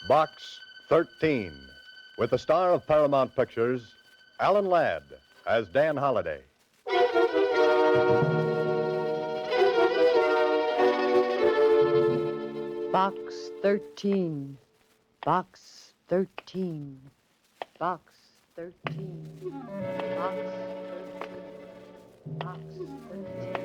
Box 13, with the star of Paramount Pictures, Alan Ladd, as Dan Holliday. Box 13. Box 13. Box 13. Box 13. Box 13.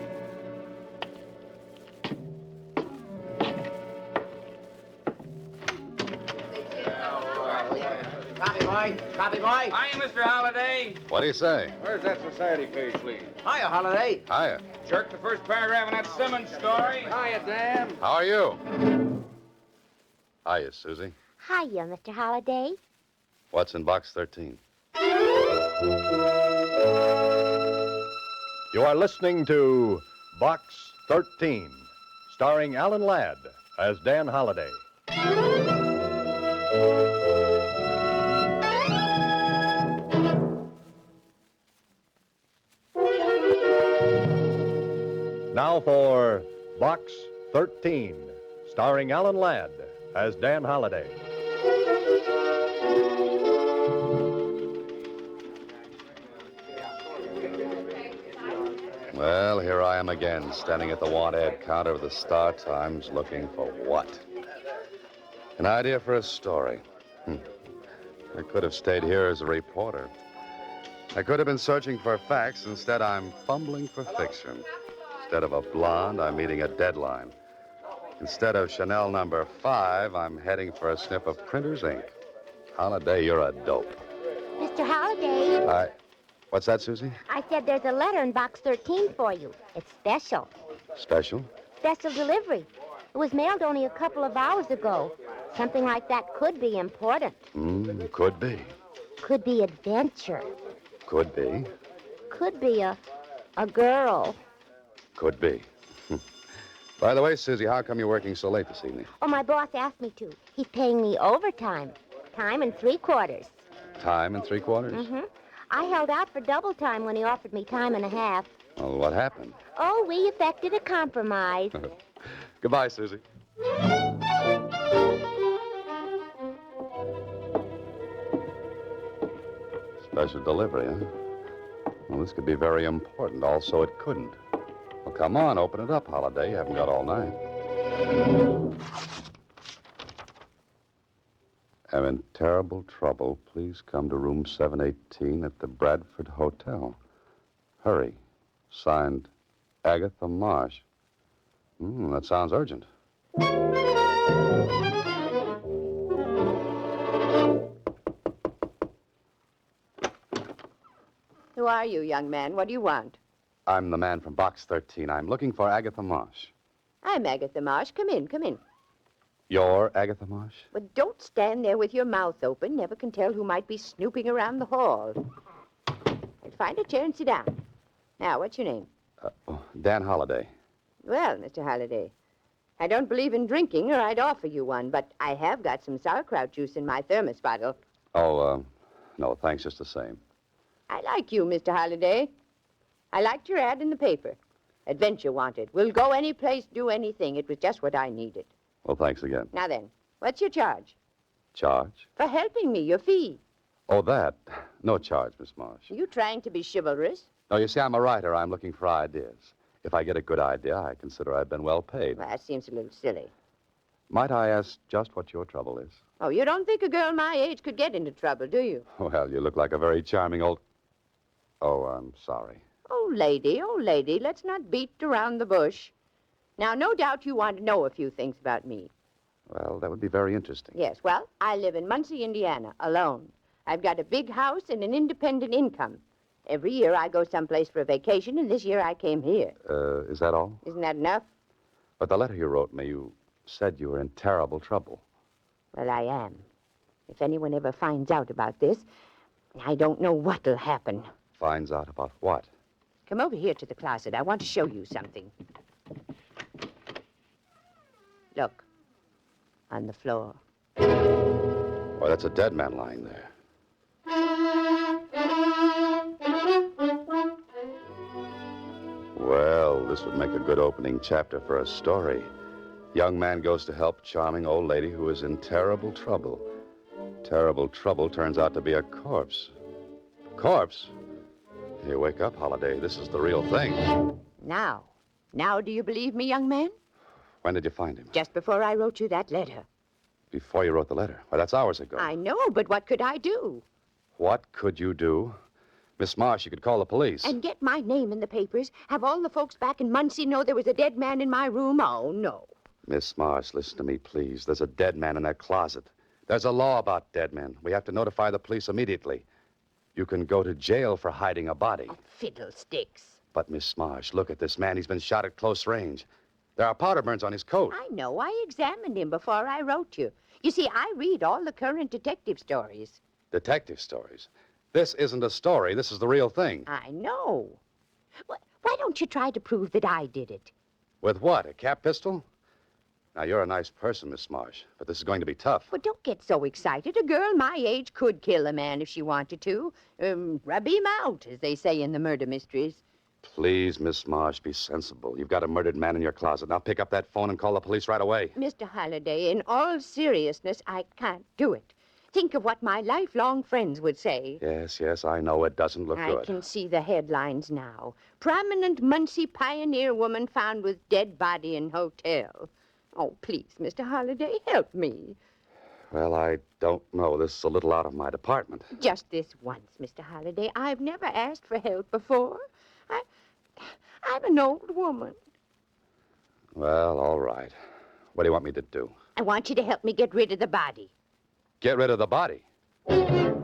Copy, boy. Hiya, Mr. Holliday. What do you say? Where's that society page, please? Hiya, Holliday. Hiya. Jerk the first paragraph in that Simmons story. Hiya, Dan. How are you? Hiya, Susie. Hiya, Mr. Holliday. What's in box 13? You are listening to Box 13, starring Alan Ladd as Dan Holliday. Now for Box 13, starring Alan Ladd as Dan Holliday. Well, here I am again, standing at the want ad counter of the Star Times, looking for what? An idea for a story. I could have stayed here as a reporter. I could have been searching for facts. Instead, I'm fumbling for fiction. Instead of a blonde, I'm meeting a deadline. Instead of Chanel number 5, I'm heading for a snip of printer's ink. Holliday, you're a dope. Mr. Holliday. What's that, Susie? I said there's a letter in box 13 for you. It's special. Special? Special delivery. It was mailed only a couple of hours ago. Something like that could be important. Could be. Could be adventure. Could be. Could be a girl. Could be. By the way, Susie, how come you're working so late this evening? Oh, my boss asked me to. He's paying me overtime. Time and 3/4. Time and 3/4? Mm-hmm. I held out for double time when he offered me time and a half. Well, what happened? Oh, we effected a compromise. Goodbye, Susie. Special delivery, huh? Well, this could be very important. Also, it couldn't. Well, come on, open it up, Holliday. You haven't got all night. I'm in terrible trouble. Please come to room 718 at the Bradford Hotel. Hurry. Signed, Agatha Marsh. That sounds urgent. Who are you, young man? What do you want? I'm the man from box 13. I'm looking for Agatha Marsh. I'm Agatha Marsh. Come in, come in. You're Agatha Marsh? But don't stand there with your mouth open. Never can tell who might be snooping around the hall. Find a chair and sit down. Now, what's your name? Dan Holliday. Well, Mr. Holliday, I don't believe in drinking, or I'd offer you one, but I have got some sauerkraut juice in my thermos bottle. Oh, no, thanks just the same. I like you, Mr. Holliday. I liked your ad in the paper. Adventure wanted. We'll go any place, do anything. It was just what I needed. Well, thanks again. Now then, what's your charge? Charge? For helping me, your fee. Oh, that. No charge, Miss Marsh. Are you trying to be chivalrous? No, you see, I'm a writer. I'm looking for ideas. If I get a good idea, I consider I've been well paid. Well, that seems a little silly. Might I ask just what your trouble is? Oh, you don't think a girl my age could get into trouble, do you? Well, you look like a very charming old... Oh, I'm sorry. Oh, lady, let's not beat around the bush. Now, no doubt you want to know a few things about me. Well, that would be very interesting. Yes, well, I live in Muncie, Indiana, alone. I've got a big house and an independent income. Every year I go someplace for a vacation, and this year I came here. Is that all? Isn't that enough? But the letter you wrote me, you said you were in terrible trouble. Well, I am. If anyone ever finds out about this, I don't know what'll happen. Finds out about what? Come over here to the closet. I want to show you something. Look. On the floor. Why, that's a dead man lying there. Well, this would make a good opening chapter for a story. Young man goes to help charming old lady who is in terrible trouble. Terrible trouble turns out to be a corpse. Corpse? Hey, wake up, Holliday. This is the real thing. Now do you believe me, young man? When did you find him? Just before I wrote you that letter. Before you wrote the letter. Why, that's hours ago. I know, but what could I do? What could you do? Miss Marsh, you could call the police. And get my name in the papers? Have all the folks back in Muncie know there was a dead man in my room? Oh, no. Miss Marsh, listen to me, please. There's a dead man in that closet. There's a law about dead men. We have to notify the police immediately. You can go to jail for hiding a body. Oh, fiddlesticks. But, Miss Marsh, look at this man. He's been shot at close range. There are powder burns on his coat. I know. I examined him before I wrote you. You see, I read all the current detective stories. Detective stories? This isn't a story. This is the real thing. I know. Why don't you try to prove that I did it? With what, a cap pistol? Now, you're a nice person, Miss Marsh, but this is going to be tough. Well, don't get so excited. A girl my age could kill a man if she wanted to. Rub him out, as they say in the murder mysteries. Please, Miss Marsh, be sensible. You've got a murdered man in your closet. Now pick up that phone and call the police right away. Mr. Holliday, in all seriousness, I can't do it. Think of what my lifelong friends would say. Yes, I know it doesn't look good. I can see the headlines now. Prominent Muncie pioneer woman found with dead body in hotel. Oh, please, Mr. Holliday, help me. Well, I don't know. This is a little out of my department. Just this once, Mr. Holliday. I've never asked for help before. I'm an old woman. Well, all right. What do you want me to do? I want you to help me get rid of the body. Get rid of the body? Now,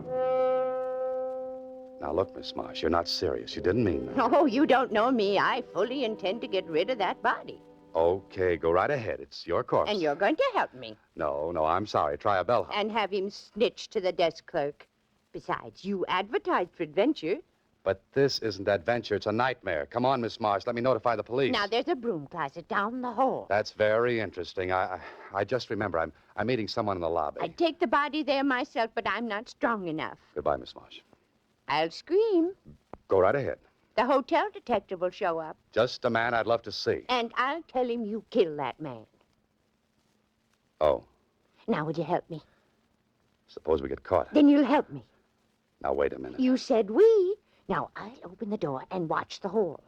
look, Miss Marsh, you're not serious. You didn't mean that. Oh, you don't know me. I fully intend to get rid of that body. Okay, go right ahead. It's your corpse. And you're going to help me. No, I'm sorry. Try a bellhop. And have him snitch to the desk clerk. Besides, you advertised for adventure. But this isn't adventure. It's a nightmare. Come on, Miss Marsh. Let me notify the police. Now, there's a broom closet down the hall. That's very interesting. I just remember I'm meeting someone in the lobby. I'd take the body there myself, but I'm not strong enough. Goodbye, Miss Marsh. I'll scream. Go right ahead. The hotel detective will show up. Just a man I'd love to see. And I'll tell him you killed that man. Oh. Now, will you help me? Suppose we get caught. Then you'll help me. Now, wait a minute. You said we. Now, I'll open the door and watch the hole.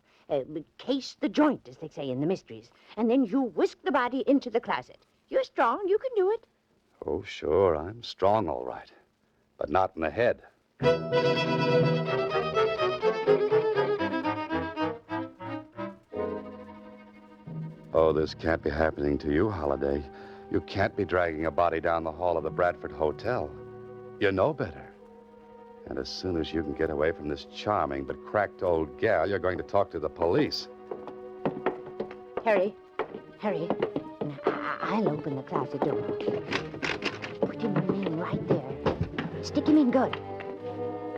Case the joint, as they say in the mysteries. And then you whisk the body into the closet. You're strong. You can do it. Oh, sure. I'm strong, all right. But not in the head. Oh, this can't be happening to you, Holliday. You can't be dragging a body down the hall of the Bradford Hotel. You know better. And as soon as you can get away from this charming but cracked old gal, you're going to talk to the police. Hurry. Now, I'll open the closet door. Put him in right there. Stick him in good.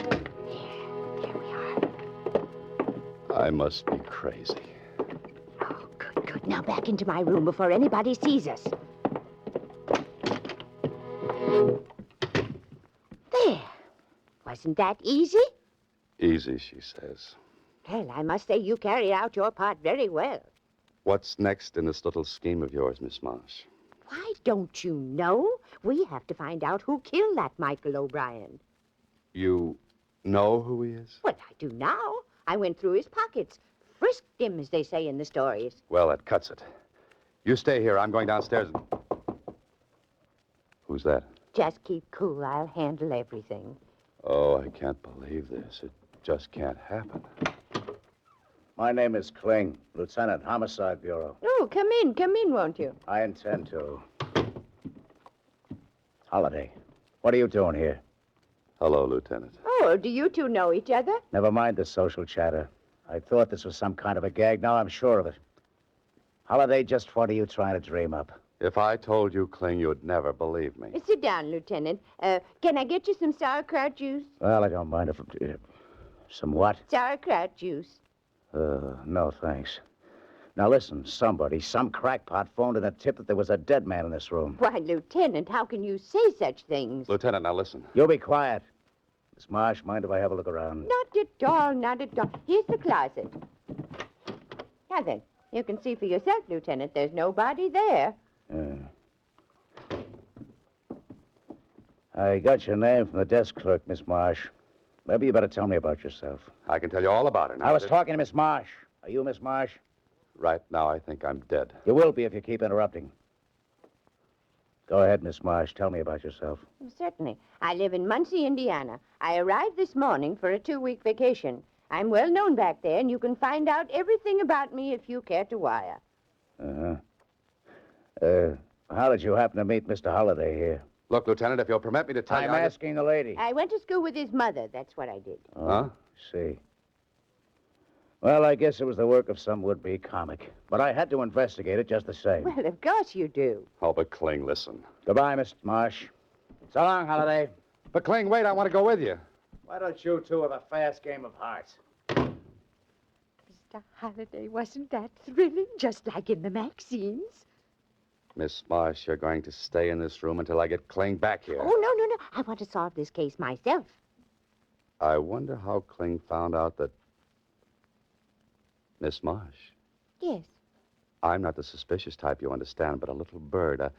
There we are. I must be crazy. Oh, good. Now back into my room before anybody sees us. There. Wasn't that easy? Easy, she says. Well, I must say you carried out your part very well. What's next in this little scheme of yours, Miss Marsh? Why, don't you know? We have to find out who killed that Michael O'Brien. You know who he is? Well, I do now. I went through his pockets. Frisked him, as they say in the stories. Well, that cuts it. You stay here. I'm going downstairs and... Who's that? Just keep cool. I'll handle everything. Oh, I can't believe this. It just can't happen. My name is Kling, Lieutenant, Homicide Bureau. Oh, come in, won't you? I intend to. Holliday, what are you doing here? Hello, Lieutenant. Oh, do you two know each other? Never mind the social chatter. I thought this was some kind of a gag. Now I'm sure of it. Holliday, just what are you trying to dream up? If I told you, Kling, you'd never believe me. Sit down, Lieutenant. Can I get you some sauerkraut juice? Well, I don't mind if... some what? Sauerkraut juice. No, thanks. Now, listen, some crackpot phoned in a tip that there was a dead man in this room. Why, Lieutenant, how can you say such things? Lieutenant, now listen. You be quiet. Miss Marsh, mind if I have a look around? Not at all. Here's the closet. Now then, you can see for yourself, Lieutenant, there's nobody there. I got your name from the desk clerk, Miss Marsh. Maybe you better tell me about yourself. I can tell you all about it now. I was talking to Miss Marsh. Are you Miss Marsh? Right now, I think I'm dead. You will be if you keep interrupting. Go ahead, Miss Marsh. Tell me about yourself. Certainly. I live in Muncie, Indiana. I arrived this morning for a 2-week vacation. I'm well known back there, and you can find out everything about me if you care to wire. How did you happen to meet Mr. Holliday here? Look, Lieutenant, if you'll permit me to tell you... I'm asking the lady. I went to school with his mother. That's what I did. Huh? See. Well, I guess it was the work of some would-be comic. But I had to investigate it just the same. Well, of course you do. Oh, but Kling, listen. Goodbye, Miss Marsh. So long, Holliday. But Kling, wait, I want to go with you. Why don't you two have a fast game of hearts? Mr. Holliday, wasn't that thrilling? Just like in the magazines. Miss Marsh, you're going to stay in this room until I get Kling back here. Oh, no. I want to solve this case myself. I wonder how Kling found out that... Miss Marsh, Yes. I'm not the suspicious type, you understand, but a little bird, a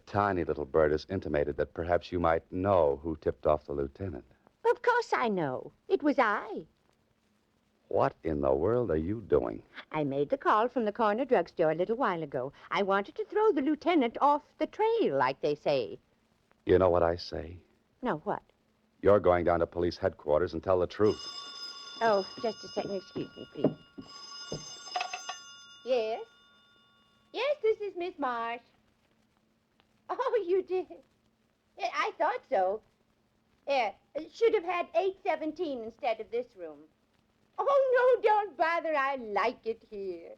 tiny little bird, has intimated that perhaps you might know who tipped off the lieutenant. Of course I know. It was I. What in the world are you doing? I made the call from the corner drugstore a little while ago. I wanted to throw the lieutenant off the trail, like they say. You know what I say? No, what? You're going down to police headquarters and tell the truth. Oh, just a second. Excuse me, please. Yes? Yes, this is Miss Marsh. Oh, you did? Yeah, I thought so. Yeah, should have had 817 instead of this room. Oh, no, don't bother. I like it here.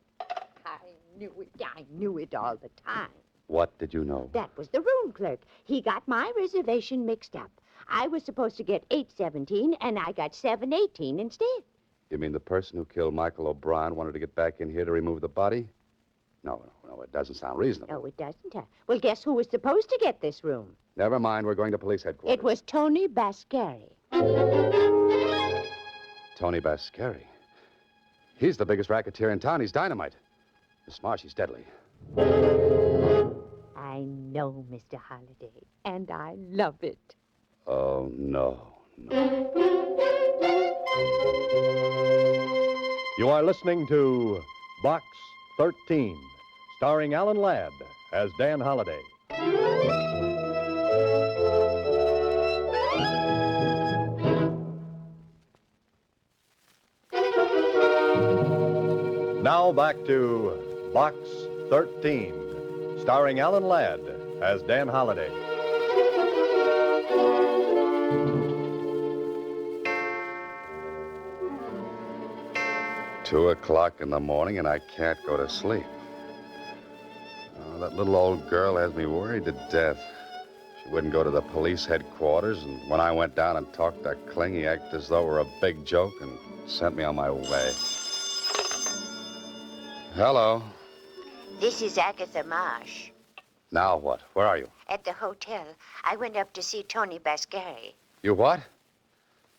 I knew it all the time. What did you know? That was the room clerk. He got my reservation mixed up. I was supposed to get 817, and I got 718 instead. You mean the person who killed Michael O'Brien wanted to get back in here to remove the body? No, it doesn't sound reasonable. No, it doesn't. Well, guess who was supposed to get this room? Never mind, we're going to police headquarters. It was Tony Bascari. Tony Bascari. He's the biggest racketeer in town. He's dynamite. Miss Marsh, he's deadly. I know, Mr. Holliday, and I love it. Oh, no. You are listening to Box 13, starring Alan Ladd as Dan Holliday. Now back to Box 13, starring Alan Ladd as Dan Holliday. Two o'clock in the morning, and I can't go to sleep. Oh, that little old girl has me worried to death. She wouldn't go to the police headquarters, and when I went down and talked to Kling, he acted as though it were a big joke and sent me on my way. Hello. This is Agatha Marsh. Now what? Where are you? At the hotel. I went up to see Tony Bascari. You what?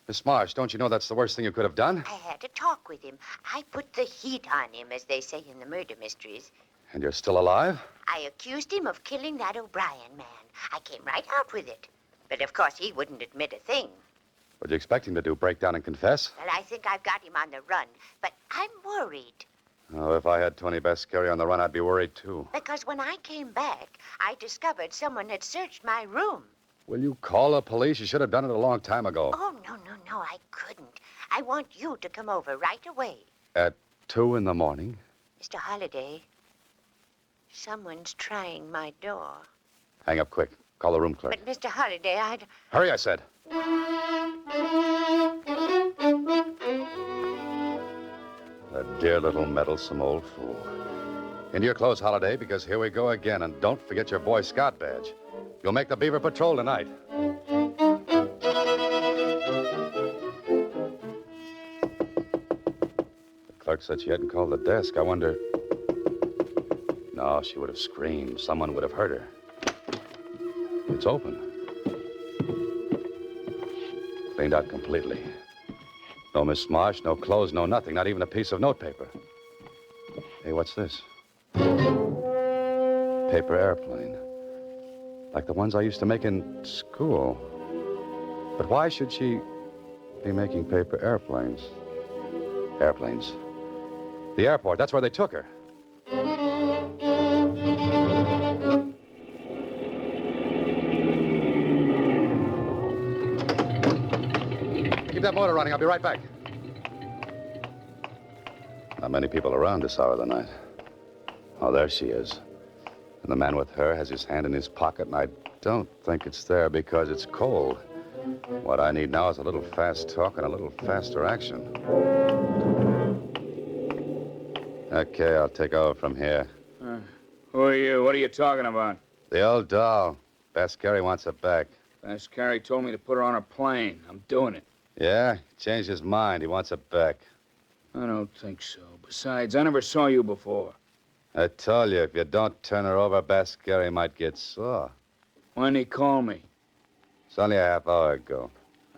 Miss Marsh, don't you know that's the worst thing you could have done? I had a talk with him. I put the heat on him, as they say in the murder mysteries. And you're still alive? I accused him of killing that O'Brien man. I came right out with it. But, of course, he wouldn't admit a thing. What'd you expect him to do, break down and confess? Well, I think I've got him on the run. But I'm worried. Oh, if I had Tony Bascari on the run, I'd be worried, too. Because when I came back, I discovered someone had searched my room. Will you call the police? You should have done it a long time ago. Oh, no, I couldn't. I want you to come over right away. At 2 in the morning? Mr. Holliday, someone's trying my door. Hang up quick. Call the room clerk. But, Mr. Holliday, Hurry, I said. The dear little meddlesome old fool. Into your clothes, Holliday, because here we go again. And don't forget your Boy Scout badge. You'll make the Beaver Patrol tonight. The clerk said she hadn't called the desk. I wonder... No, she would have screamed. Someone would have heard her. It's open. Cleaned out completely. No Miss Marsh, no clothes, no nothing. Not even a piece of notepaper. Hey, what's this? Paper airplane. Like the ones I used to make in school. But why should she be making paper airplanes? Airplanes. The airport, that's where they took her. Keep that motor running. I'll be right back. Not many people around this hour of the night. Oh, there she is. And the man with her has his hand in his pocket, and I don't think it's there because it's cold. What I need now is a little fast talk and a little faster action. Okay, I'll take over from here. Who are you? What are you talking about? The old doll. Bascari wants her back. Bascari told me to put her on a plane. I'm doing it. Yeah? He changed his mind. He wants her back. I don't think so. Besides, I never saw you before. I told you, if you don't turn her over, Bascari might get sore. When'd he call me? It's only a half hour ago.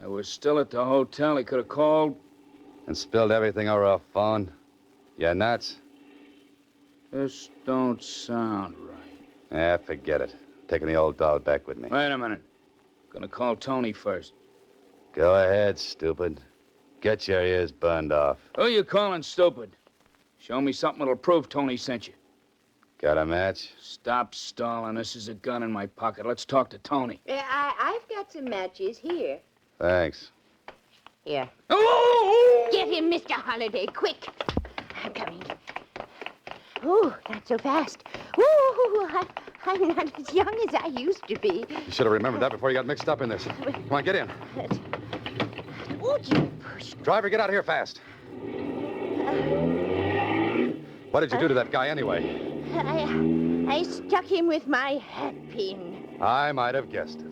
I was still at the hotel. He could have called. And spilled everything over her phone. You nuts? This don't sound right. Yeah, forget it. Taking the old doll back with me. Wait a minute. Gonna call Tony first. Go ahead, stupid. Get your ears burned off. Who you calling stupid? Show me something that'll prove Tony sent you. Got a match? Stop stalling. This is a gun in my pocket. Let's talk to Tony. I've got some matches here. Thanks. Here. Oh! Get him, Mr. Holliday, quick. I'm coming. Ooh, not so fast. Ooh, I'm not as young as I used to be. You should have remembered that before you got mixed up in this. Come on, get in. Would you push? Driver, get out of here fast. What did you do to that guy anyway? I stuck him with my hat pin. I might have guessed it.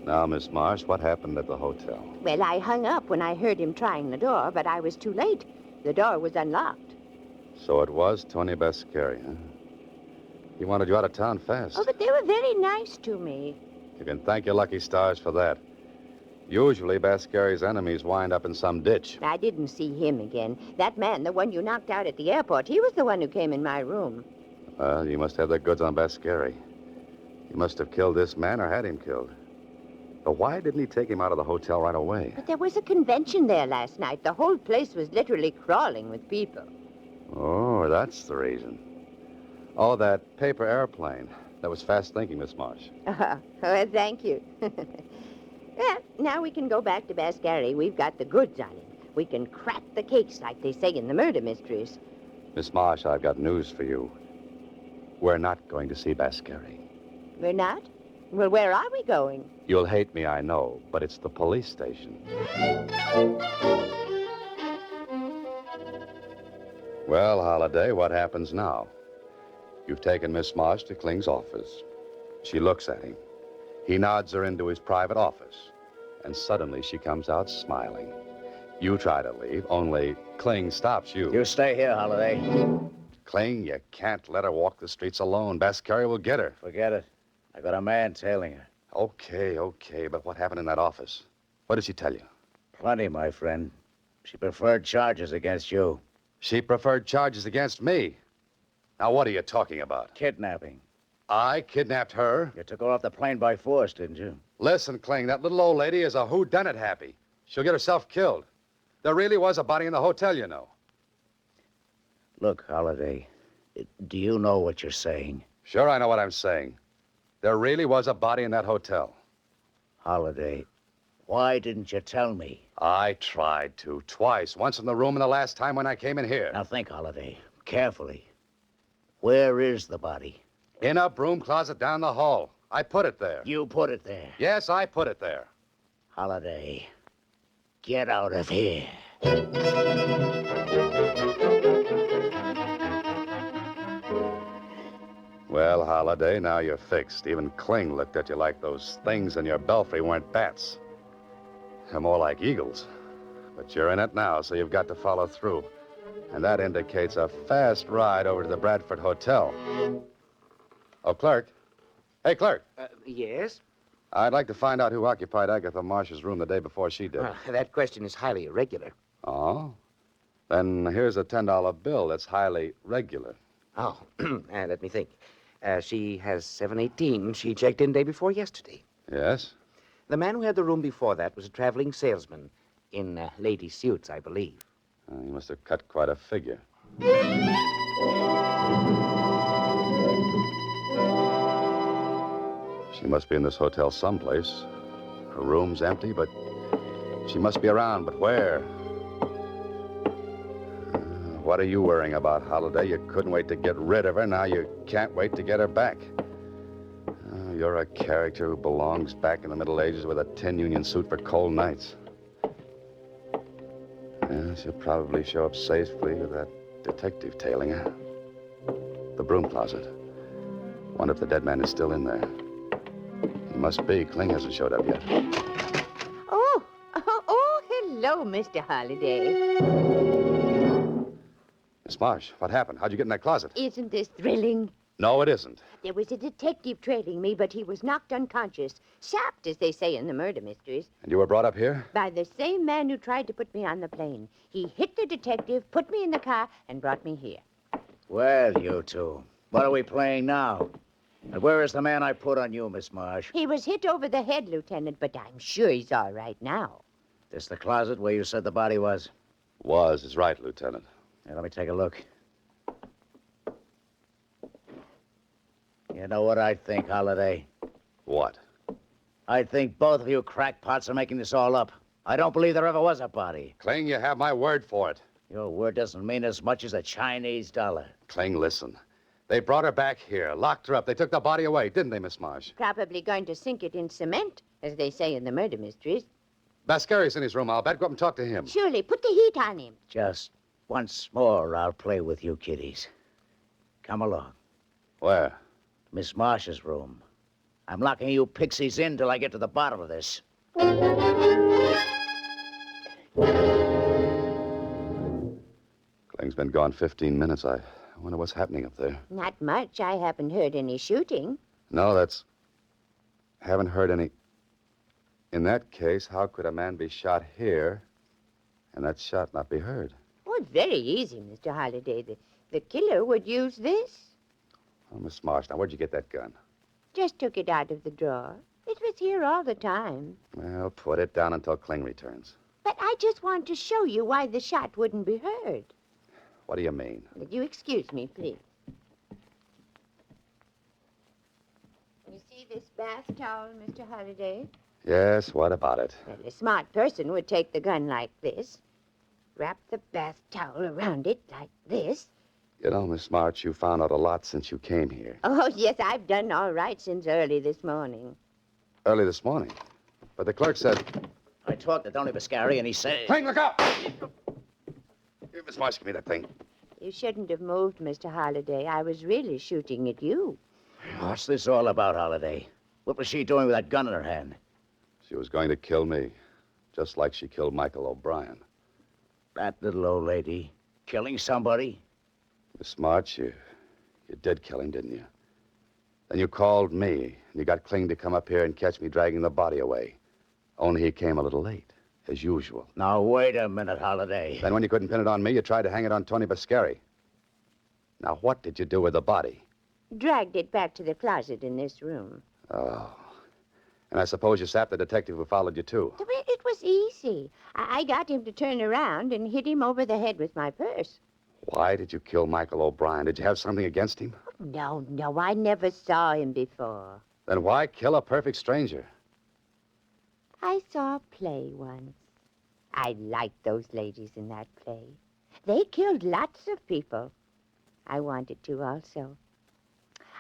Now, Miss Marsh, what happened at the hotel? Well, I hung up when I heard him trying the door, but I was too late. The door was unlocked. So it was Tony Bascari, huh? He wanted you out of town fast. Oh, but they were very nice to me. You can thank your lucky stars for that. Usually, Bascari's enemies wind up in some ditch. I didn't see him again. That man, the one you knocked out at the airport, he was the one who came in my room. Well, you must have the goods on Bascari. You must have killed this man or had him killed. But why didn't he take him out of the hotel right away? But there was a convention there last night. The whole place was literally crawling with people. Oh, that's the reason. Oh, that paper airplane. That was fast thinking, Miss Marsh. Well, thank you. Well, now we can go back to Bascari. We've got the goods on him. We can crack the case, like they say in the murder mysteries. Miss Marsh, I've got news for you. We're not going to see Bascari. We're not? Well, where are we going? You'll hate me, I know, but it's the police station. Well, Holliday, what happens now? You've taken Miss Marsh to Kling's office. She looks at him. He nods her into his private office. And suddenly she comes out smiling. You try to leave, only Kling stops you. You stay here, Holliday. Kling, you can't let her walk the streets alone. Bascari will get her. Forget it. I got a man tailing her. Okay, but what happened in that office? What did she tell you? Plenty, my friend. She preferred charges against you. She preferred charges against me. Now, what are you talking about? Kidnapping. I kidnapped her? You took her off the plane by force, didn't you? Listen, Kling, that little old lady is a whodunit happy. She'll get herself killed. There really was a body in the hotel, you know. Look, Holliday, do you know what you're saying? Sure, I know what I'm saying. There really was a body in that hotel. Holliday, why didn't you tell me? I tried to, twice. Once in the room and the last time when I came in here. Now think, Holliday, carefully. Where is the body? In a broom closet down the hall. I put it there. You put it there. Yes, I put it there. Holliday, get out of here. Well, Holliday, now you're fixed. Even Kling looked at you like those things in your belfry weren't bats. They're more like eagles. But you're in it now, so you've got to follow through. And that indicates a fast ride over to the Bradford Hotel. Oh, clerk. Hey, clerk. Yes? I'd like to find out who occupied Agatha Marsh's room the day before she did. That question is highly irregular. Oh? Then here's a $10 bill that's highly regular. Oh, let me think. She has 718. She checked in day before yesterday. Yes? The man who had the room before that was a traveling salesman in lady suits, I believe. He must have cut quite a figure. She must be in this hotel someplace. Her room's empty, but she must be around. But where? What are you worrying about, Holliday? You couldn't wait to get rid of her. Now you can't wait to get her back. You're a character who belongs back in the Middle Ages with a tin union suit for cold nights. Yeah, she'll probably show up safely with that detective tailing her. The broom closet. Wonder if the dead man is still in there. He must be. Kling hasn't showed up yet. Oh, hello, Mr. Holliday. Miss Marsh, what happened? How'd you get in that closet? Isn't this thrilling? No, it isn't. There was a detective trailing me, but he was knocked unconscious. Sapped, as they say in the murder mysteries. And you were brought up here? By the same man who tried to put me on the plane. He hit the detective, put me in the car, and brought me here. Well, you two, what are we playing now? And where is the man I put on you, Miss Marsh? He was hit over the head, Lieutenant, but I'm sure he's all right now. This the closet where you said the body was? Was is right, Lieutenant. Here, let me take a look. You know what I think, Holliday? What? I think both of you crackpots are making this all up. I don't believe there ever was a body. Kling, you have my word for it. Your word doesn't mean as much as a Chinese dollar. Kling, listen. They brought her back here, locked her up. They took the body away, didn't they, Miss Marsh? Probably going to sink it in cement, as they say in the murder mysteries. Bascari's in his room, I'll bet. Go up and talk to him. Surely, put the heat on him. Just once more, I'll play with you kiddies. Come along. Where? Miss Marsh's room. I'm locking you pixies in till I get to the bottom of this. Kling's been gone 15 minutes. I wonder what's happening up there. Not much. I haven't heard any shooting. No, that's... Haven't heard any... In that case, how could a man be shot here and that shot not be heard? Oh, it's very easy, Mr. Holliday. The killer would use this. Oh, Miss Marsh, now where'd you get that gun? Just took it out of the drawer. It was here all the time. Well, put it down until Kling returns. But I just want to show you why the shot wouldn't be heard. What do you mean? Would you excuse me, please? You see this bath towel, Mr. Holliday? Yes, what about it? Well, a smart person would take the gun like this, wrap the bath towel around it like this. You know, Miss March, you found out a lot since you came here. Oh, yes, I've done all right since early this morning. Early this morning. But the clerk said... I talked to Tony Bascari, and he said... Kling, look out! Here, Miss Marsh, give me that thing. You shouldn't have moved, Mr. Holliday. I was really shooting at you. What's this all about, Holliday? What was she doing with that gun in her hand? She was going to kill me, just like she killed Michael O'Brien. That little old lady killing somebody? Miss March, you did kill him, didn't you? Then you called me, and you got Kling to come up here and catch me dragging the body away. Only he came a little late, as usual. Now, wait a minute, Holliday. Then when you couldn't pin it on me, you tried to hang it on Tony Bascari. Now, what did you do with the body? Dragged it back to the closet in this room. Oh. And I suppose you sapped the detective who followed you, too. It was easy. I got him to turn around and hit him over the head with my purse. Why did you kill Michael O'Brien? Did you have something against him? No, I never saw him before. Then why kill a perfect stranger? I saw a play once. I liked those ladies in that play. They killed lots of people. I wanted to also.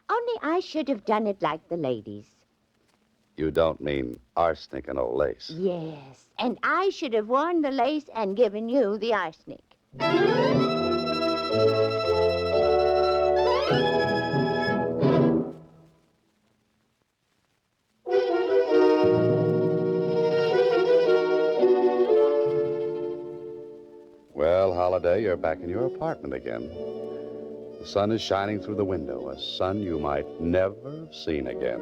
Only I should have done it like the ladies. You don't mean arsenic and old lace. Yes, and I should have worn the lace and given you the arsenic. Well, Holliday, you're back in your apartment again. The sun is shining through the window, a sun you might never have seen again.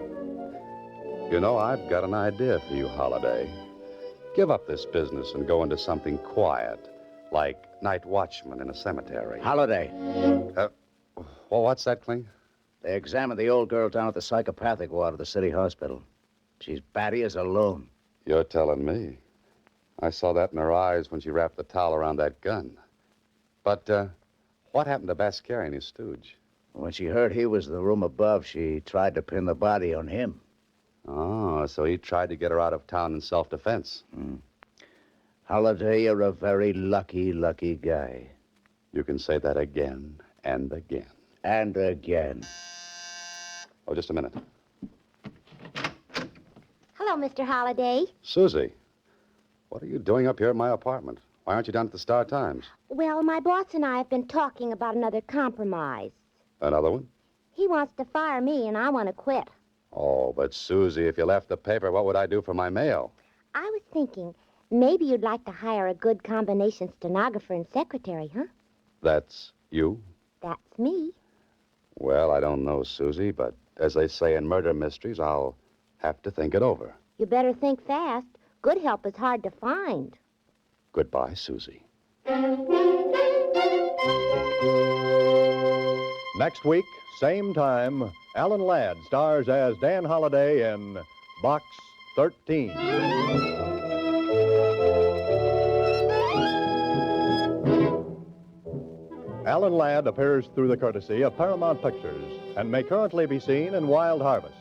You know, I've got an idea for you, Holliday. Give up this business and go into something quiet, like night watchman in a cemetery. Holliday. Well, what's that, Kling? They examined the old girl down at the psychopathic ward of the city hospital. She's batty as a loon. You're telling me. I saw that in her eyes when she wrapped the towel around that gun. But, what happened to Bascari and his stooge? When she heard he was in the room above, she tried to pin the body on him. Oh, so he tried to get her out of town in self-defense. Holliday, you're a very lucky, lucky guy. You can say that again and again. And again. Oh, just a minute. Hello, Mr. Holliday. Susie, what are you doing up here at my apartment? Why aren't you down at the Star Times? Well, my boss and I have been talking about another compromise. Another one? He wants to fire me, and I want to quit. Oh, but Susie, if you left the paper, what would I do for my mail? I was thinking maybe you'd like to hire a good combination stenographer and secretary, huh? That's you? That's me. Well, I don't know, Susie, but as they say in murder mysteries, I'll have to think it over. You better think fast. Good help is hard to find. Goodbye, Susie. Next week, same time, Alan Ladd stars as Dan Holliday in Box 13. Alan Ladd appears through the courtesy of Paramount Pictures and may currently be seen in Wild Harvest.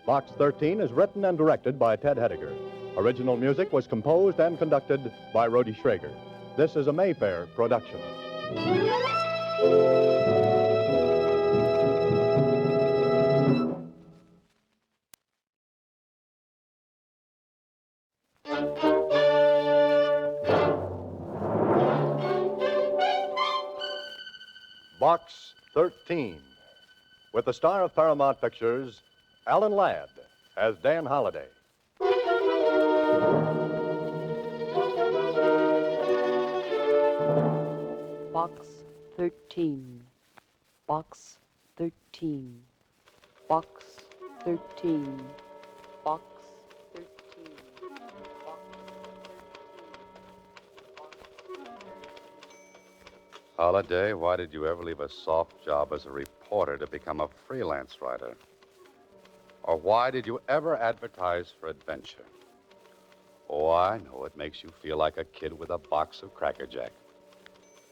Box 13 is written and directed by Ted Hediger. Original music was composed and conducted by Rhodey Schrager. This is a Mayfair production. Box 13, with the star of Paramount Pictures, Alan Ladd, as Dan Holliday. Box 13. Box 13. Box 13. Box 13. Holliday, why did you ever leave a soft job as a reporter to become a freelance writer? Or why did you ever advertise for adventure? Oh, I know it makes you feel like a kid with a box of Cracker Jack.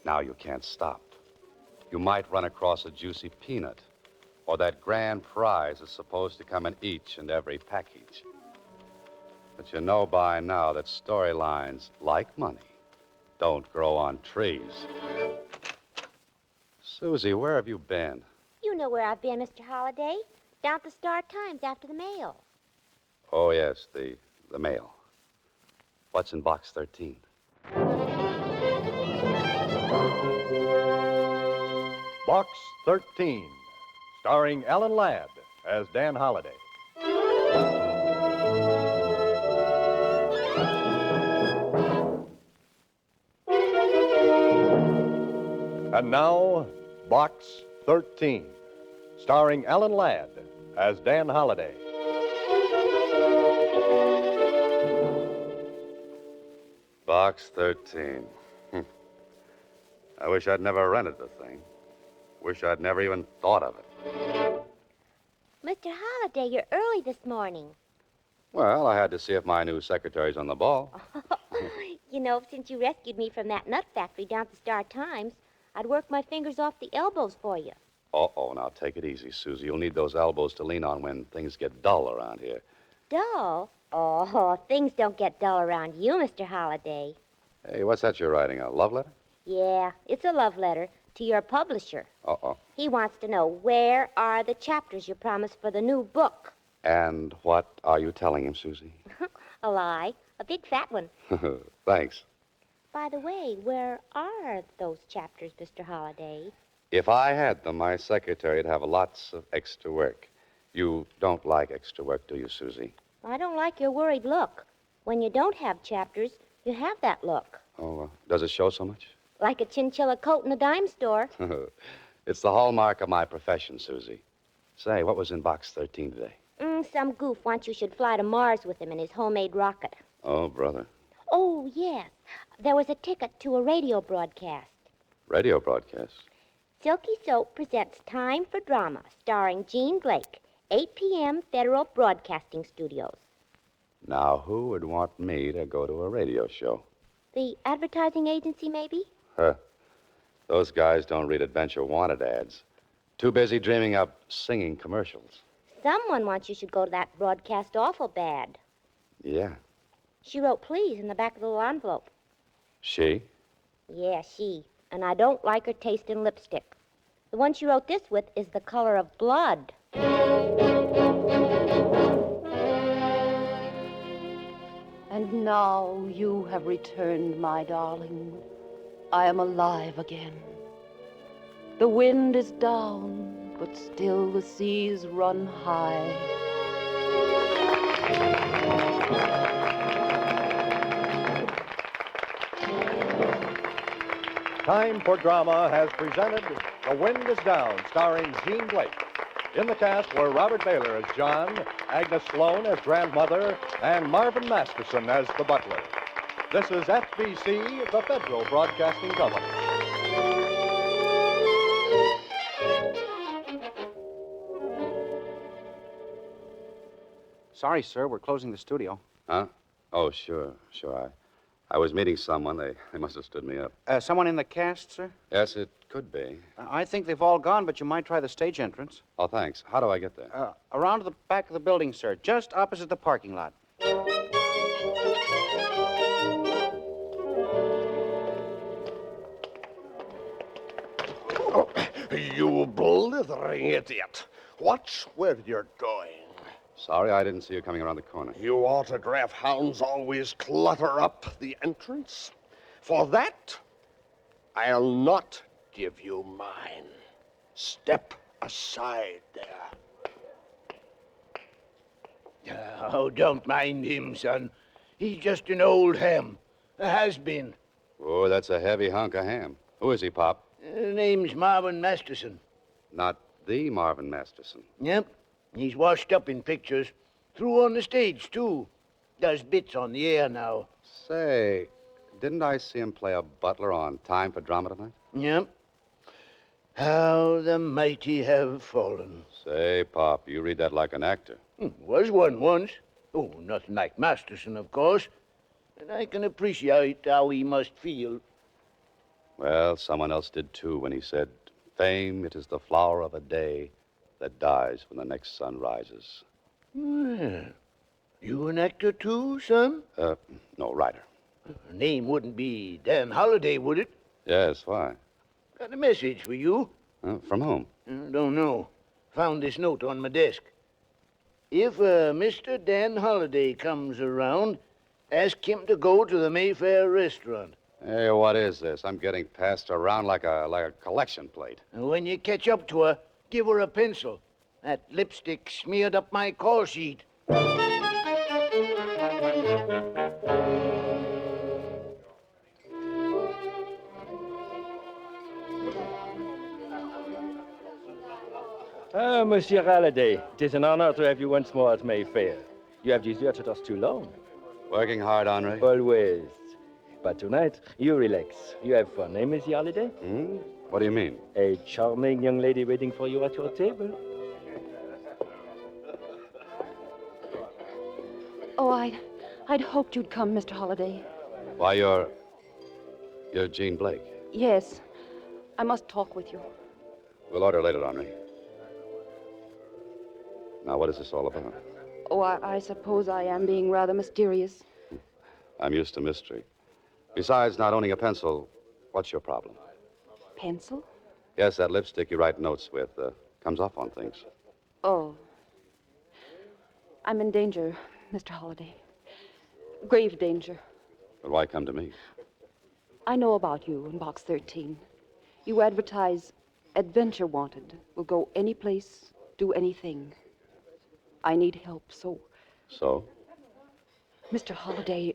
Now you can't stop. You might run across a juicy peanut, or that grand prize is supposed to come in each and every package. But you know by now that storylines, like money, don't grow on trees. Susie, where have you been? You know where I've been, Mr. Holliday. Down at the Star Times after the mail. Oh, yes, the mail. What's in Box 13? Box 13, starring Alan Ladd as Dan Holliday. And now, Box 13, starring Alan Ladd as Dan Holliday. Box 13. I wish I'd never rented the thing. Wish I'd never even thought of it. Mr. Holliday, you're early this morning. Well, I had to see if my new secretary's on the ball. You know, since you rescued me from that nut factory down at the Star Times, I'd work my fingers off the elbows for you. Uh-oh, now take it easy, Susie. You'll need those elbows to lean on when things get dull around here. Dull? Oh, things don't get dull around you, Mr. Holliday. Hey, what's that you're writing, a love letter? Yeah, it's a love letter to your publisher. Uh-oh. He wants to know where are the chapters you promised for the new book. And what are you telling him, Susie? A lie. A big fat one. Thanks. By the way, where are those chapters, Mr. Holliday? If I had them, my secretary'd have lots of extra work. You don't like extra work, do you, Susie? I don't like your worried look. When you don't have chapters, you have that look. Oh, does it show so much? Like a chinchilla coat in a dime store. It's the hallmark of my profession, Susie. Say, what was in Box 13 today? Some goof wants you should fly to Mars with him in his homemade rocket. Oh, brother. Oh, yes. There was a ticket to a radio broadcast. Radio broadcast? Silky Soap presents Time for Drama, starring Jean Blake, 8 p.m. Federal Broadcasting Studios. Now, who would want me to go to a radio show? The advertising agency, maybe? Huh. Those guys don't read adventure wanted ads. Too busy dreaming up singing commercials. Someone wants you should go to that broadcast awful bad. Yeah. She wrote please in the back of the little envelope. She? Yeah, she. And I don't like her taste in lipstick. The one she wrote this with is the color of blood. And now you have returned, my darling. I am alive again. The wind is down, but still the seas run high. Time for Drama has presented The Wind is Down, starring Jean Blake. In the cast were Robert Baylor as John, Agnes Sloan as grandmother, and Marvin Masterson as the butler. This is FBC, the Federal Broadcasting Company. Sorry, sir. We're closing the studio. Huh? Oh, sure. I was meeting someone. They must have stood me up. Someone in the cast, sir? Yes, it could be. I think they've all gone, but you might try the stage entrance. Oh, thanks. How do I get there? Around to the back of the building, sir. Just opposite the parking lot. Oh, you blithering idiot. Watch where you're going. Sorry, I didn't see you coming around the corner. You autograph hounds always clutter up the entrance. For that, I'll not give you mine. Step aside there. Oh, don't mind him, son. He's just an old ham. A has-been. Oh, that's a heavy hunk of ham. Who is he, Pop? Name's Marvin Masterson. Not the Marvin Masterson. Yep. He's washed up in pictures. Through on the stage, too. Does bits on the air now. Say, didn't I see him play a butler on Time for Drama tonight? Yep. How the mighty have fallen. Say, Pop, you read that like an actor. Was one once. Oh, nothing like Masterson, of course. And I can appreciate how he must feel. Well, someone else did, too, when he said, "Fame, it is the flower of a day that dies when the next sun rises." Well, you an actor, too, son? No, writer. Name wouldn't be Dan Holliday, would it? Yes, why? Got a message for you. From whom? Don't know. Found this note on my desk. If Mr. Dan Holliday comes around, ask him to go to the Mayfair restaurant. Hey, what is this? I'm getting passed around like a collection plate. And when you catch up to her, give her a pencil. That lipstick smeared up my call sheet. Monsieur Halliday, it is an honor to have you once more at Mayfair. You have deserted us too long. Working hard, Henri? Always. But tonight, you relax. You have fun, eh, Monsieur Halliday? What do you mean? A charming young lady waiting for you at your table. Oh, I'd hoped you'd come, Mr. Holliday. Why, you're Jean Blake. Yes. I must talk with you. We'll order later, Henri. Now, what is this all about? Oh, I suppose I am being rather mysterious. I'm used to mystery. Besides not owning a pencil, what's your problem? Pencil? Yes, that lipstick you write notes with comes off on things. Oh. I'm in danger, Mr. Holliday. Grave danger. But why come to me? I know about you in Box 13. You advertise adventure wanted. Will go any place, do anything. I need help, so... So? Mr. Holliday,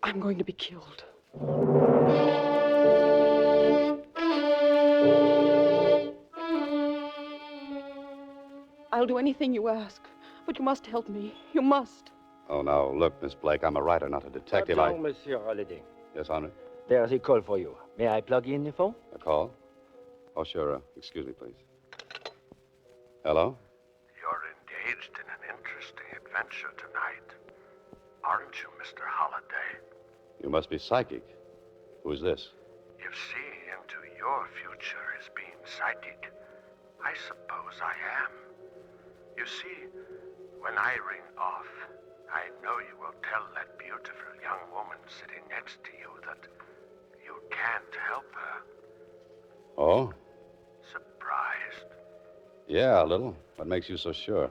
I'm going to be killed. I'll do anything you ask, but you must help me. You must. Oh, now, look, Miss Blake, I'm a writer, not a detective. Pardon, Monsieur Holliday. Yes, Henri? There's a call for you. May I plug in the phone? A call? Oh, sure. Excuse me, please. Hello? You're engaged in an interesting adventure tonight. Aren't you, Mr. Holliday? You must be psychic. Who's this? If seeing into your future is being psychic, I suppose I am. You see, when I ring off, I know you will tell that beautiful young woman sitting next to you that you can't help her. Oh? Surprised? Yeah, a little. What makes you so sure?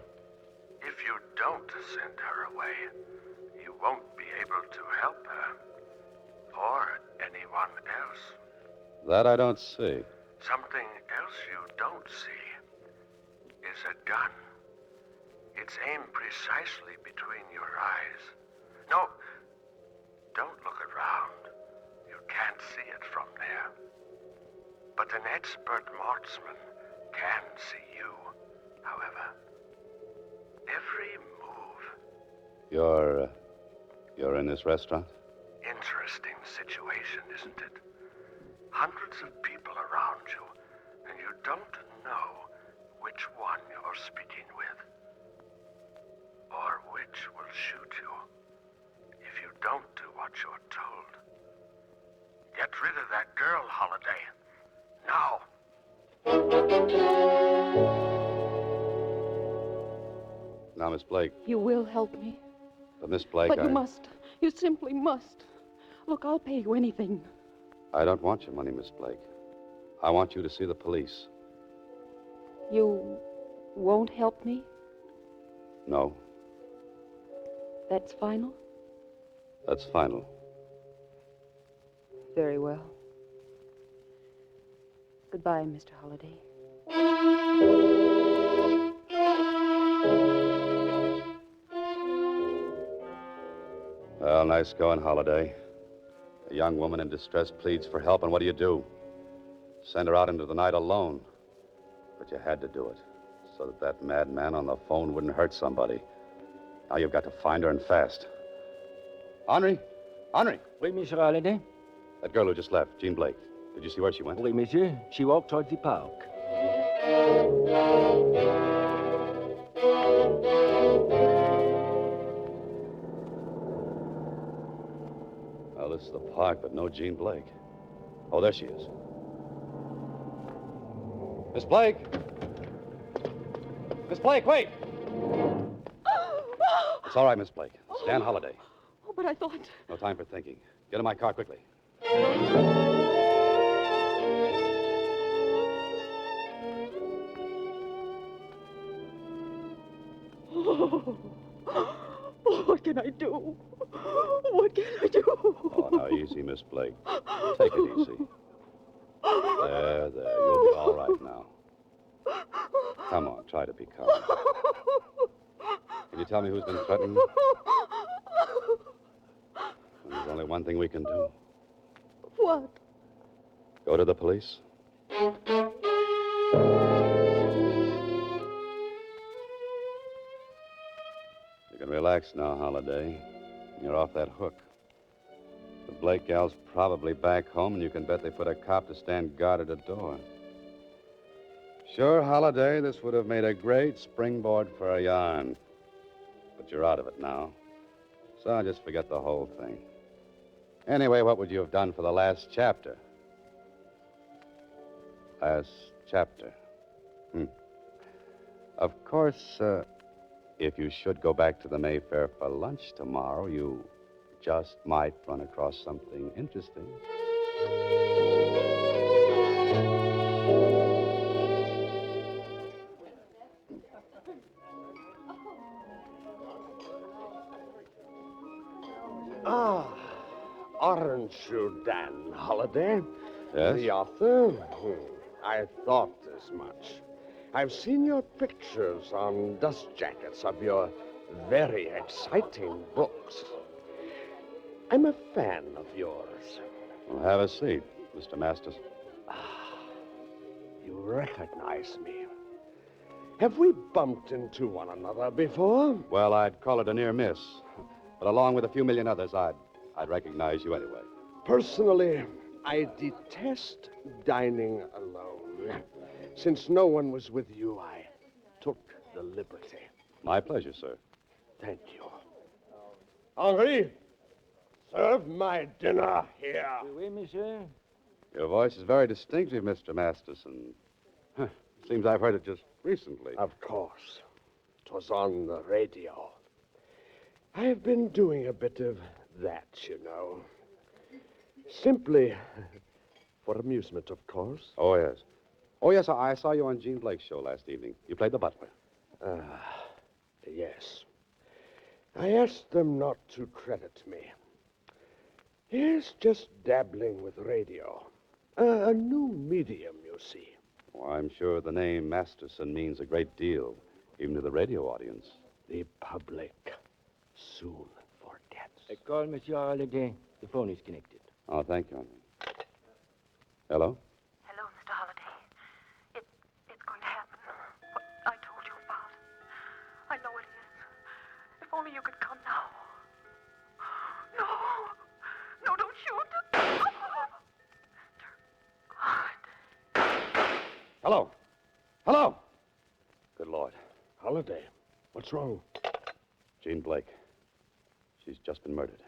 If you don't send her away, you won't be able to help her. Or anyone else. That I don't see. Something else you don't see is a gun. It's aimed precisely between your eyes. No, don't look around. You can't see it from there. But an expert marksman can see you, however. Every move. You're in this restaurant? Interesting situation, isn't it? Hundreds of people around you, and you don't know which one you're speaking with. Or which will shoot you if you don't do what you're told. Get rid of that girl, Holliday. Now. Now, Miss Blake. You will help me. But, Miss Blake, But you must. You simply must. Look, I'll pay you anything. I don't want your money, Miss Blake. I want you to see the police. You won't help me? No, That's final? that's final. Very well. Goodbye, Mr. Holliday. Well, nice going, Holliday. A young woman in distress pleads for help, and what do? Send her out into the night alone. But you had to do it, so that that madman on the phone wouldn't hurt somebody. Now you've got to find her, and fast. Henri! Henri! Oui, Monsieur Holliday? That girl who just left, Jean Blake. Did you see where she went? Oui, monsieur. She walked towards the park. Well, this is the park, but no Jean Blake. Oh, there she is. Miss Blake! Miss Blake, wait! It's all right, Miss Blake. It's Dan Holliday. Oh, but I thought... No time for thinking. Get in my car quickly. Oh, what can I do? What can I do? Oh, now, easy, Miss Blake. Take it easy. There. You'll be all right now. Come on, try to be calm. Can you tell me who's been threatening you? There's only one thing we can do. What? Go to the police. You can relax now, Holliday. You're off that hook. The Blake gal's probably back home, and you can bet they put a cop to stand guard at the door. Sure, Holliday, this would have made a great springboard for a yarn. But you're out of it now. So just forget the whole thing. Anyway, what would you have done for the last chapter? Last chapter. Of course, if you should go back to the Mayfair for lunch tomorrow, you just might run across something interesting. Aren't you Dan Holliday? Yes? The author? I thought as much. I've seen your pictures on dust jackets of your very exciting books. I'm a fan of yours. Well, have a seat, Mr. Masters. You recognize me. Have we bumped into one another before? Well, I'd call it a near miss. But along with a few million others, I'd recognize you anyway. Personally, I detest dining alone. Since no one was with you, I took the liberty. My pleasure, sir. Thank you. Henri, serve my dinner here. Oui, monsieur. Your voice is very distinctive, Mr. Masterson. Seems I've heard it just recently. Of course. It was on the radio. I have been doing a bit of that, you know. Simply for amusement, of course. Oh, yes. Oh, yes, I saw you on Gene Blake's show last evening. You played the butler. Yes. I asked them not to credit me. Yes, just dabbling with radio. A new medium, you see. Well, I'm sure the name Masterson means a great deal, even to the radio audience. The public soon forgets. I call Monsieur Holliday. The phone is connected. Oh, thank you. Hello? Hello, Mr. Holliday. It's going to happen. What I told you about. I know it is. If only you could come now. No. No, don't shoot. Hello? Hello? Good Lord. Holliday, what's wrong? Gene Blake. She's just been murdered.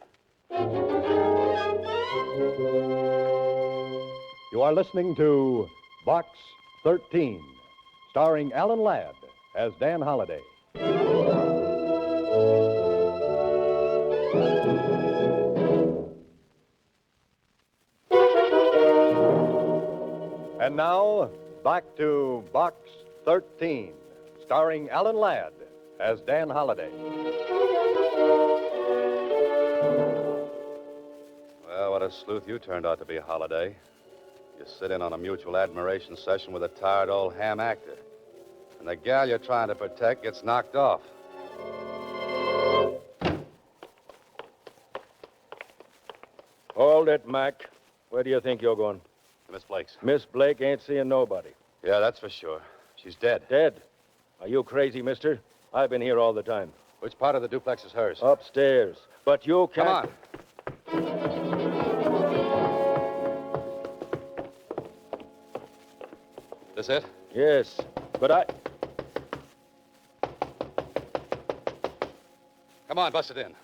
You are listening to Box 13, starring Alan Ladd as Dan Holliday. And now, back to Box 13, starring Alan Ladd as Dan Holliday. Well, what a sleuth you turned out to be, Holliday. You sit in on a mutual admiration session with a tired old ham actor. And the gal you're trying to protect gets knocked off. Hold it, Mac. Where do you think you're going? Miss Blake's. Miss Blake ain't seeing nobody. Yeah, that's for sure. She's dead. Dead? Are you crazy, mister? I've been here all the time. Which part of the duplex is hers? Upstairs. But you can't... Come on. This it? Yes, but I... Come on, bust it in.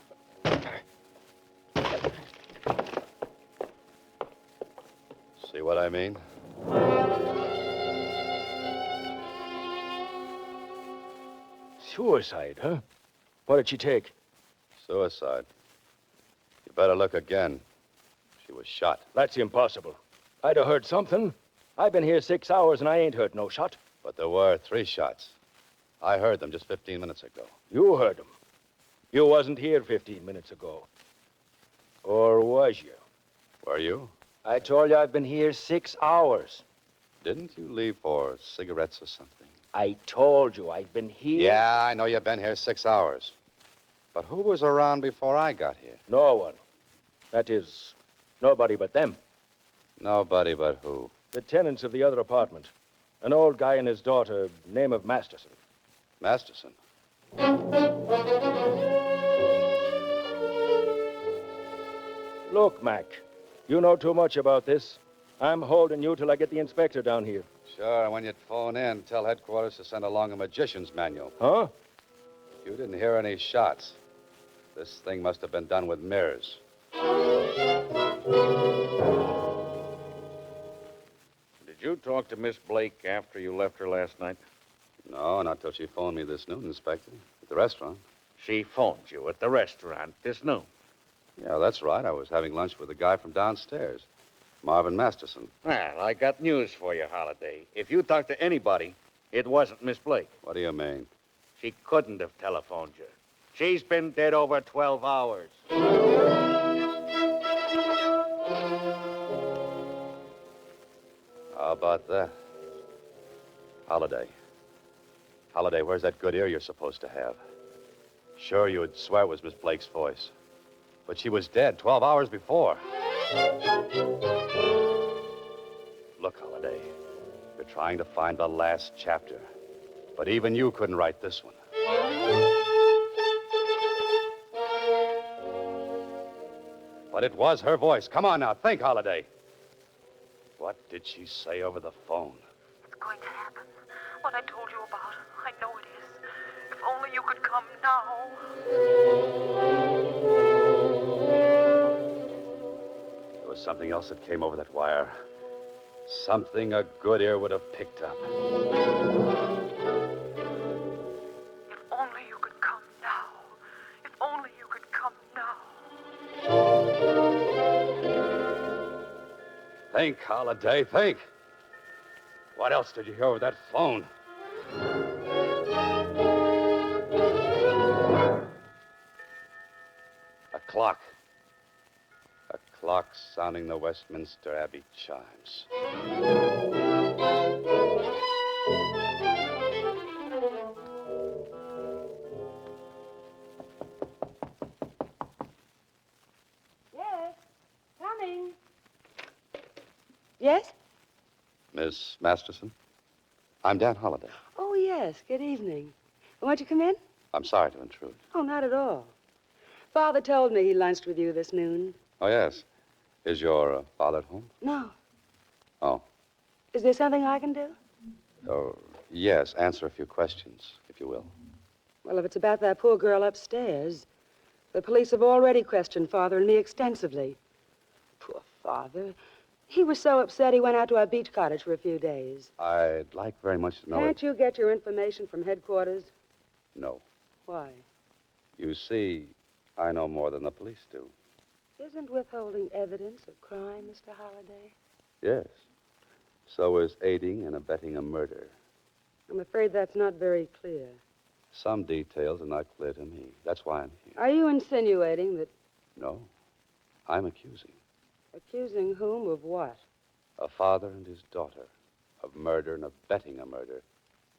See what I mean? Suicide, huh? What did she take? Suicide. You better look again. She was shot. That's impossible. I'd have heard something. I've been here 6 hours and I ain't heard no shot. But there were 3 shots. I heard them just 15 minutes ago. You heard them. You wasn't here 15 minutes ago. Or was you? Were you? I told you I've been here 6 hours. Didn't you leave for cigarettes or something? I told you I've been here. Yeah, I know you've been here 6 hours. But who was around before I got here? No one. That is, nobody but them. Nobody but who? The tenants of the other apartment. An old guy and his daughter, name of Masterson. Masterson? Look, Mac, you know too much about this. I'm holding you till I get the inspector down here. Sure, and when you phone in, tell headquarters to send along a magician's manual. Huh? You didn't hear any shots. This thing must have been done with mirrors. Did you talk to Miss Blake after you left her last night? No, not till she phoned me this noon, Inspector. At the restaurant. She phoned you at the restaurant this noon. Yeah, that's right. I was having lunch with a guy from downstairs, Marvin Masterson. Well, I got news for you, Holliday. If you talked to anybody, it wasn't Miss Blake. What do you mean? She couldn't have telephoned you. She's been dead over 12 hours. How about that? Holliday. Holliday, where's that good ear you're supposed to have? Sure, you would swear it was Miss Blake's voice. But she was dead 12 hours before. Look, Holliday, you're trying to find the last chapter. But even you couldn't write this one. But it was her voice. Come on now, think, Holliday. What did she say over the phone? going to happen. What I told you about, I know it is. If only you could come now. There was something else that came over that wire. Something a good ear would have picked up. If only you could come now. If only you could come now. Think, Holliday, think. What else did you hear over that phone? A clock. A clock sounding the Westminster Abbey chimes. Yes, coming. Yes? Miss Masterson? I'm Dan Holliday. Oh, yes. Good evening. Won't you come in? I'm sorry to intrude. Oh, not at all. Father told me he lunched with you this noon. Oh, yes. Is your father at home? No. Oh. Is there something I can do? Oh, yes. Answer a few questions, if you will. Well, if it's about that poor girl upstairs, the police have already questioned Father and me extensively. Poor Father. He was so upset he went out to our beach cottage for a few days. I'd like very much to know... Can't you get your information from headquarters? No. Why? You see, I know more than the police do. Isn't withholding evidence a crime, Mr. Holliday? Yes. So is aiding and abetting a murder. I'm afraid that's not very clear. Some details are not clear to me. That's why I'm here. Are you insinuating that... No. I'm accusing Accusing whom of what? a father and his daughter of murder and abetting a murder,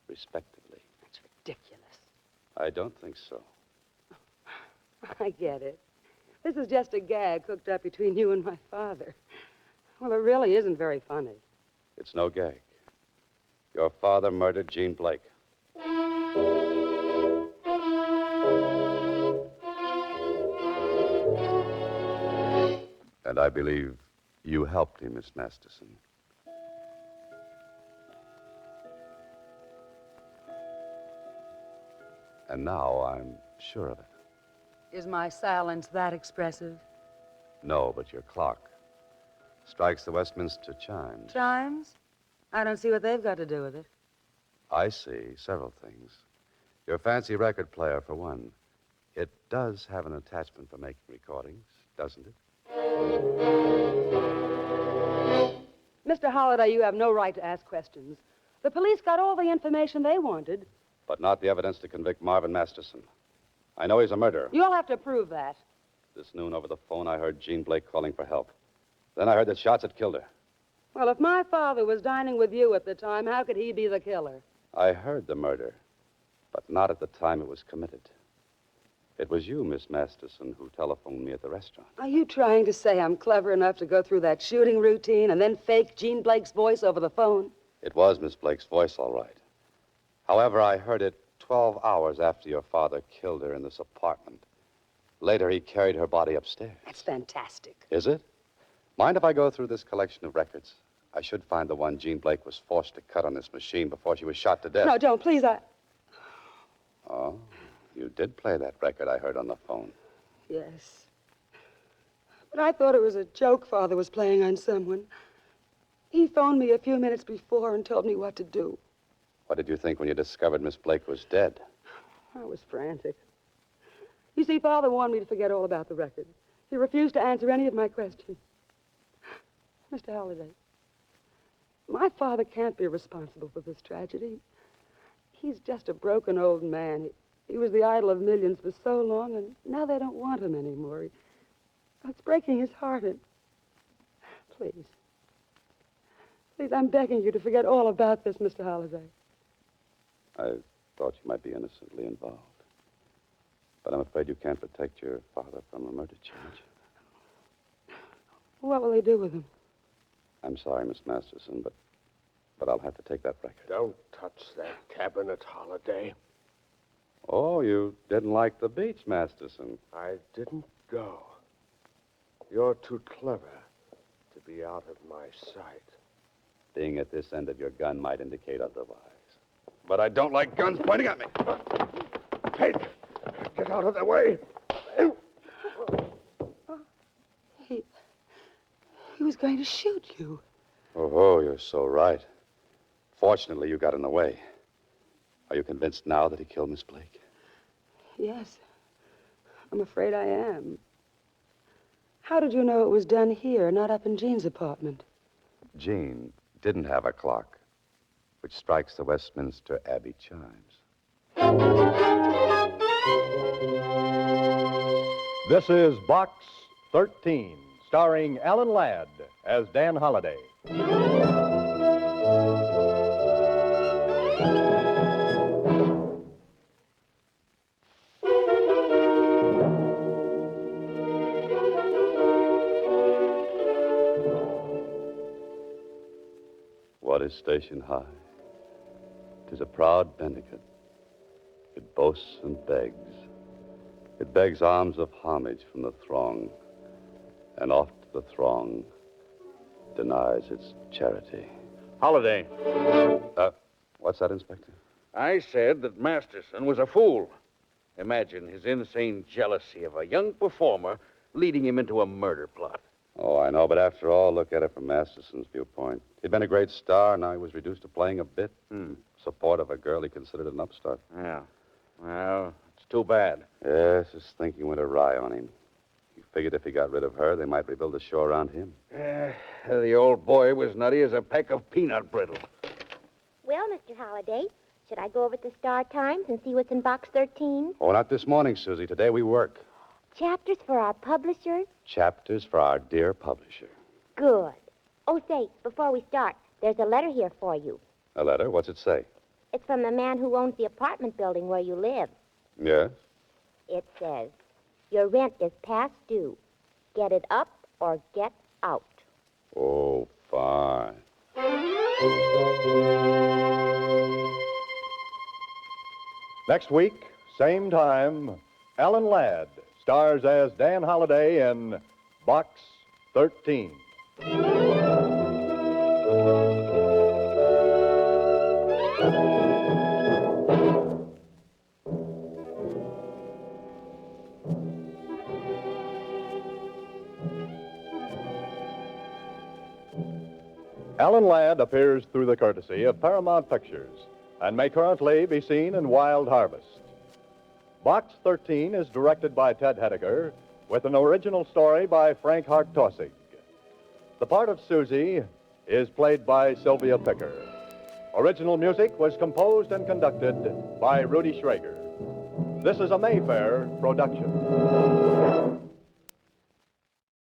respectively. That's ridiculous. I don't think so. I get it. This is just a gag cooked up between you and my father. Well, it really isn't very funny. It's no gag. Your father murdered Jean Blake. And I believe you helped him, Miss Masterson. And now I'm sure of it. Is my silence that expressive? No, but your clock strikes the Westminster chimes. Chimes? I don't see what they've got to do with it. I see several things. Your fancy record player, for one. It does have an attachment for making recordings, doesn't it? Mr. Holliday, you have no right to ask questions. The police got all the information they wanted. But not the evidence to convict Marvin Masterson. I know he's a murderer. You'll have to prove that. This noon over the phone, I heard Jean Blake calling for help. Then I heard that shots had killed her. Well, if my father was dining with you at the time, how could he be the killer? I heard the murder, but not at the time it was committed. It was you, Miss Masterson, who telephoned me at the restaurant. Are you trying to say I'm clever enough to go through that shooting routine and then fake Jean Blake's voice over the phone? It was Miss Blake's voice, all right. However, I heard it 12 hours after your father killed her in this apartment. Later, he carried her body upstairs. That's fantastic. Is it? Mind if I go through this collection of records? I should find the one Jean Blake was forced to cut on this machine before she was shot to death. No, don't, please. Oh, you did play that record I heard on the phone. Yes. But I thought it was a joke Father was playing on someone. He phoned me a few minutes before and told me what to do. What did you think when you discovered Miss Blake was dead? I was frantic. You see, Father warned me to forget all about the record. He refused to answer any of my questions. Mr. Holliday, my father can't be responsible for this tragedy. He's just a broken old man. He was the idol of millions for so long, and now they don't want him anymore. It's breaking his heart, and please, I'm begging you to forget all about this, Mr. Holliday. I thought you might be innocently involved. But I'm afraid you can't protect your father from a murder charge. What will they do with him? I'm sorry, Miss Masterson, but I'll have to take that record. Don't touch that cabinet, Holliday. Oh, you didn't like the beach, Masterson. I didn't go. You're too clever to be out of my sight. Being at this end of your gun might indicate otherwise. But I don't like guns pointing at me. Hey, get out of the way. He was going to shoot you. Oh, you're so right. Fortunately, you got in the way. Are you convinced now that he killed Miss Blake? Yes. I'm afraid I am. How did you know it was done here, not up in Jean's apartment? Jean didn't have a clock, which strikes the Westminster Abbey chimes. This is Box 13, starring Alan Ladd as Dan Holliday. What is station high? 'Tis a proud Bendicut. It boasts and begs. It begs alms of homage from the throng, and oft the throng denies its charity. Holliday. What's that, Inspector? I said that Masterson was a fool. Imagine his insane jealousy of a young performer leading him into a murder plot. Oh, I know, but after all, look at it from Masterson's viewpoint. He'd been a great star, now he was reduced to playing a bit. Support of a girl he considered an upstart. Yeah. Well, it's too bad. Yes, his thinking went awry on him. He figured if he got rid of her, they might rebuild the show around him. The old boy was nutty as a peck of peanut brittle. Well, Mr. Holliday, should I go over to Star Times and see what's in Box 13? Oh, not this morning, Susie. Today we work. Chapters for our publishers? Chapters for our dear publisher. Good. Oh, say, before we start, there's a letter here for you. A letter? What's it say? It's from the man who owns the apartment building where you live. Yes? It says, your rent is past due. Get it up or get out. Oh, fine. Next week, same time, Alan Ladd stars as Dan Holliday in Box 13. Alan Ladd appears through the courtesy of Paramount Pictures and may currently be seen in Wild Harvest. Box 13 is directed by Ted Hediger with an original story by Frank Hartosig. The part of Susie is played by Sylvia Picker. Original music was composed and conducted by Rudy Schrager. This is a Mayfair production.